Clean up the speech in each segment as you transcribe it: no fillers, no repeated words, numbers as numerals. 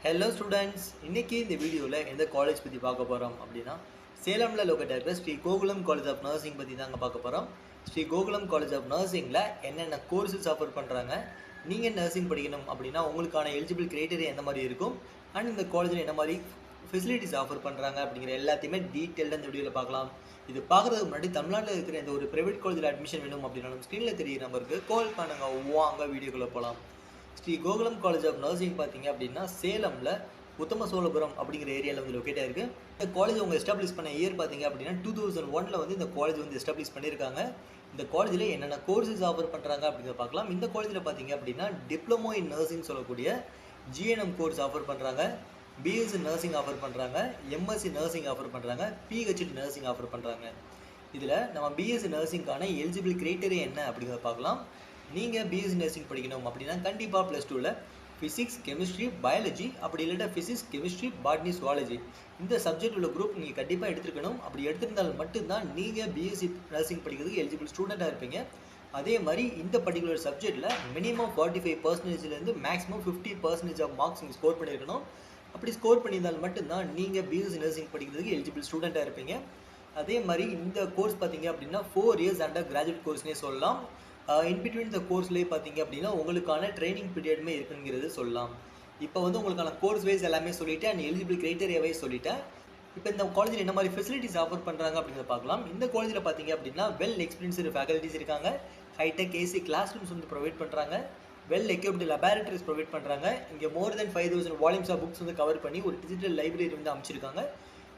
Hello students, இன்னைக்கு இந்த வீடியோவில் எந்த காலேஜ் பற்றி பார்க்க போகிறோம் அப்படின்னா சேலமில் லொக்கேட் இருக்கிற Shri Gokulam college of nursing பற்றி தாங்க பார்க்க போகிறோம். ஸ்ரீ கோகுலம் காலேஜ் ஆஃப் நர்சிங்கில் என்னென்ன கோர்சஸ் ஆஃபர் பண்ணுறாங்க, நீங்கள் நர்சிங் படிக்கணும் அப்படின்னா உங்களுக்கான எலிஜிபிள் கிரைட்டீரியா எந்த மாதிரி இருக்கும், அண்ட் இந்த காலேஜில் என்ன மாதிரி ஃபெசிலிட்டிஸ் ஆஃபர் பண்ணுறாங்க அப்படிங்கிற எல்லாத்தையுமே டீட்டெயிலாக இந்த வீடியோவில் பார்க்கலாம். இது பார்க்குறதுக்கு முன்னாடி தமிழ்நாட்டில் இருக்கிற இந்த ஒரு ப்ரைவேட் காலேஜில் அட்மிஷன் வேணும் அப்படின்னாலும் ஸ்க்ரீனில் தெரியுற நம்பருக்கு கால் பண்ணுங்கள். வாங்க வீடியோக்குள்ளே போகலாம். Shri Gokulam college of nursing பார்த்தீங்க அப்படின்னா சேலமில் உத்தம சோழபுரம் அப்படிங்கிற ஏரியாவில் வந்து லொக்கேட் ஆயிருக்கு. இந்த காலேஜ் அவங்க எஸ்டாப்ளிஷ் பண்ண இயர் பார்த்தீங்க அப்படின்னா 2001 வந்து இந்த காலேஜ் வந்து எஸ்டாப்ளிஷ் பண்ணியிருக்காங்க. இந்த காலேஜில் என்னென்ன கோர்சஸ் ஆஃபர் பண்ணுறாங்க அப்படிங்கிறத பார்க்கலாம். இந்த காலேஜில் பார்த்தீங்க அப்படின்னா டிப்ளமோ இன் நர்சிங் சொல்லக்கூடிய ஜிஎன்எம் கோர்ஸ் ஆஃபர் பண்ணுறாங்க, பிஎஸ்சி நர்சிங் ஆஃபர் பண்ணுறாங்க, எம்எஸ்சி நர்சிங் ஆஃபர் பண்ணுறாங்க, பிஹெச்டி நர்சிங் ஆஃபர் பண்ணுறாங்க. இதில் நம்ம பிஎஸ்சி நர்சிங்கான எலிஜிபிள் கிரைட்டீரியா என்ன அப்படிங்கிறத பார்க்கலாம். நீங்கள் பிஎஸ்சி நர்சிங் படிக்கணும் அப்படின்னா கண்டிப்பாக +2ல் ஃபிசிக்ஸ், கெமிஸ்ட்ரி, பயாலஜி அப்படி இல்லாட்டா ஃபிசிக்ஸ், கெமிஸ்ட்ரி, பாட்னி, சுவாலஜி இந்த சப்ஜெக்ட் உள்ள குரூப் நீங்கள் கண்டிப்பாக எடுத்துருக்கணும். அப்படி எடுத்திருந்தால் மட்டும்தான் நீங்கள் பிஎஸ்சி நர்சிங் படிக்கிறதுக்கு எலிஜிபிள் ஸ்டூடெண்ட்டாக இருப்பீங்க. அதே மாதிரி இந்த பர்டிகுலர் சப்ஜெக்டில் மினிமம் 45%லேருந்து மேக்ஸிமம் 50% ஆஃப் மார்க்ஸ் நீங்கள் ஸ்கோர் பண்ணியிருக்கணும். அப்படி ஸ்கோர் பண்ணியிருந்தால் மட்டும்தான் நீங்கள் பிஎஸ்சி நர்சிங் படிக்கிறதுக்கு எலிஜிபிள் ஸ்டூடெண்ட்டாக இருப்பீங்க. அதே மாதிரி இந்த கோர்ஸ் பார்த்தீங்க அப்படின்னா 4 இயர்ஸ் அண்டர் கிராஜுவேட் கோர்ஸ்னே சொல்லலாம். இன்பிட்வீன் இந்த கோர்ஸ்லேயே பார்த்தீங்க அப்படின்னா உங்களுக்கான ட்ரைனிங் பீரியடுமே இருக்குங்கிறது சொல்லலாம். இப்போ வந்து உங்களுக்கான கோர்ஸ் வைஸ் எல்லாமே சொல்லிவிட்டு அண்ட் எலிஜிபிள் கிரைட்டீரியாவே சொல்லிட்டேன். இப்போ இந்த காலேஜில் என்ன மாதிரி ஃபெசிலிட்டிஸ் ஆஃபர் பண்ணுறாங்க அப்படிங்கிறத பார்க்கலாம். இந்த காலேஜில் பார்த்தீங்க அப்படின்னா வெல் எக்ஸ்பீரியன்ஸ்டு ஃபேக்கல்ட்டிஸ் இருக்காங்க, ஹைடெக் ஏசி கிளாஸ் ரூம்ஸ் வந்து ப்ரொவைட் பண்ணுறாங்க, வெல் எக்யூப்டு லெபார்டரிஸ் ப்ரொவைட் பண்ணுறாங்க. இங்கே மோர் தென் 5000 வால்யூம்ஸ் ஆஃப் புக்ஸ் வந்து கவர் பண்ணி ஒரு டிஜிட்டல் லைப்ரரி வந்து அமைச்சிருக்காங்க.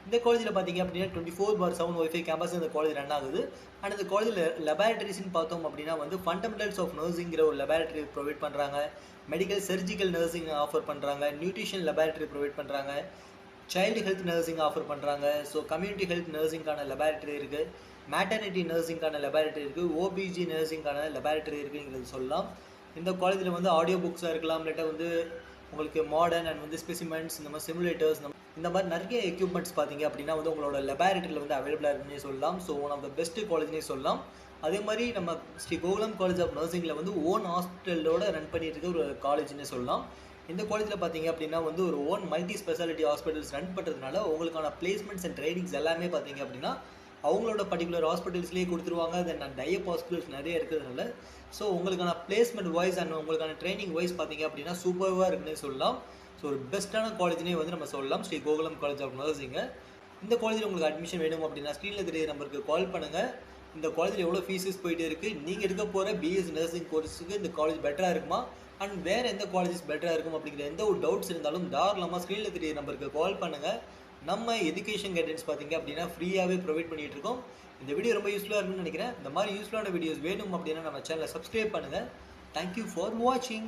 இந்த காலேஜில் பார்த்தீங்க அப்படின்னா 24/7 ஒய்ஃபை கேம்பஸ் இந்த காலேஜ் ரன் ஆகுது. அண்ட் இந்த காலேஜில் லெபார்டரிஸ்ன்னு பார்த்தோம் அப்படின்னா வந்து ஃபண்டமெண்டல்ஸ் ஆஃப் நர்சிங்கிற ஒரு லெபார்டரி ப்ரொவைட் பண்ணுறாங்க, மெடிக்கல் சர்ஜிக்கல் நர்சிங் ஆஃபர் பண்ணுறாங்க, நியூட்ரிஷன் லெபார்டரி ப்ரொவைட் பண்ணுறாங்க, சைல்டு ஹெல்த் நர்சிங் ஆஃபர் பண்ணுறாங்க. ஸோ கம்யூனிட்டி ஹெல்த் நர்சிங்கான லெபார்டரி இருக்குது, மேட்டர்னிட்டி நர்சிங்கான லெபார்டரி இருக்குது, ஓபிஜி நர்சிங்கான லெபார்டரி இருக்குங்கிறது சொல்லலாம். இந்த காலேஜில் வந்து ஆடியோ புக்ஸாக இருக்கலாம், இல்லாட்டா வந்து உங்களுக்கு மாடர்ன் அண்ட் வந்து ஸ்பெசிமெண்ட்ஸ், இந்த மாதிரி சிமுலேட்டர்ஸ், இந்த மாதிரி நிறைய எக்யூப்மெண்ட்ஸ் பார்த்தீங்க அப்படின்னா வந்து உங்களோட லெபார்டரியில் வந்து அவைலபிளாக இருக்குன்னே சொல்லலாம். So one of the best காலேஜ்னே சொல்லலாம். அதே மாதிரி நம்ம ஸ்ரீ கோகுலம் காலேஜ் ஆஃப் நர்சிங்கில் வந்து ஓன் ஹாஸ்பிட்டலோட ரன் பண்ணிட்டு இருக்க ஒரு காலேஜ்னே சொல்லலாம். இந்த காலேஜில் பார்த்தீங்க அப்படின்னா வந்து ஒரு own multi speciality hospitals run பண்ணுறதுனால உங்களுக்கான பிளேஸ்மெண்ட்ஸ் அண்ட் ட்ரைனிங்ஸ் எல்லாமே பார்த்தீங்க அப்படின்னா அவங்களோட பர்டிகுலர் ஹாஸ்பிட்டல்ஸ்லேயே கொடுத்துருவாங்க. தென் டைப் ஹாஸ்பிட்டல்ஸ் நிறைய இருக்கிறதுனால ஸோ உங்களுக்கான பிளேஸ்மெண்ட் வைஸ் அண்ட் உங்களுக்கான ட்ரைனிங் வைஸ் பார்த்தீங்க அப்படின்னா சூப்பராக இருக்குன்னே சொல்லலாம். ஸோ ஒரு பெஸ்ட்டான காலேஜ்னே வந்து நம்ம சொல்லலாம் ஸ்ரீ கோகுலம் காலேஜ் ஆஃப் நர்சிங்க. இந்த காலேஜில் உங்களுக்கு அட்மிஷன் வேணும் அப்படின்னா ஸ்க்ரீனில் தெரிய நம்பருக்கு கால் பண்ணுங்கள். இந்த காலேஜில் எவ்வளோ ஃபீஸஸ் போயிட்டு இருக்குது, நீங்கள் எடுக்க போகிற பிஎஸ்சி நர்சிங் கோர்ஸுக்கு இந்த காலேஜ் பெட்டராக இருக்குமா அண்ட் வேறு எந்த காலேஜஸ் பெட்டராக இருக்கும் அப்படிங்கிற எந்த ஒரு டவுட்ஸ் இருந்தாலும் தாராளமாக ஸ்க்ரீனில் தெரிய நம்பருக்கு கால் பண்ணுங்கள். நம்ம எஜுகேஷன் கைடன்ஸ் பார்த்தீங்க அப்படின்னா ஃப்ரீயாகவே ப்ரொவைட் பண்ணிகிட்டு இருக்கோம். இந்த வீடியோ ரொம்ப யூஸ்ஃபுல்லாக இருக்குன்னு நினைக்கிறேன். இந்த மாதிரி யூஸ்ஃபுல்லான வீடியோஸ் வேணும் அப்படின்னா நம்ம சேனலை சப்ஸ்கிரைப் பண்ணுங்கள். தேங்க்யூ ஃபார் வாட்சிங்.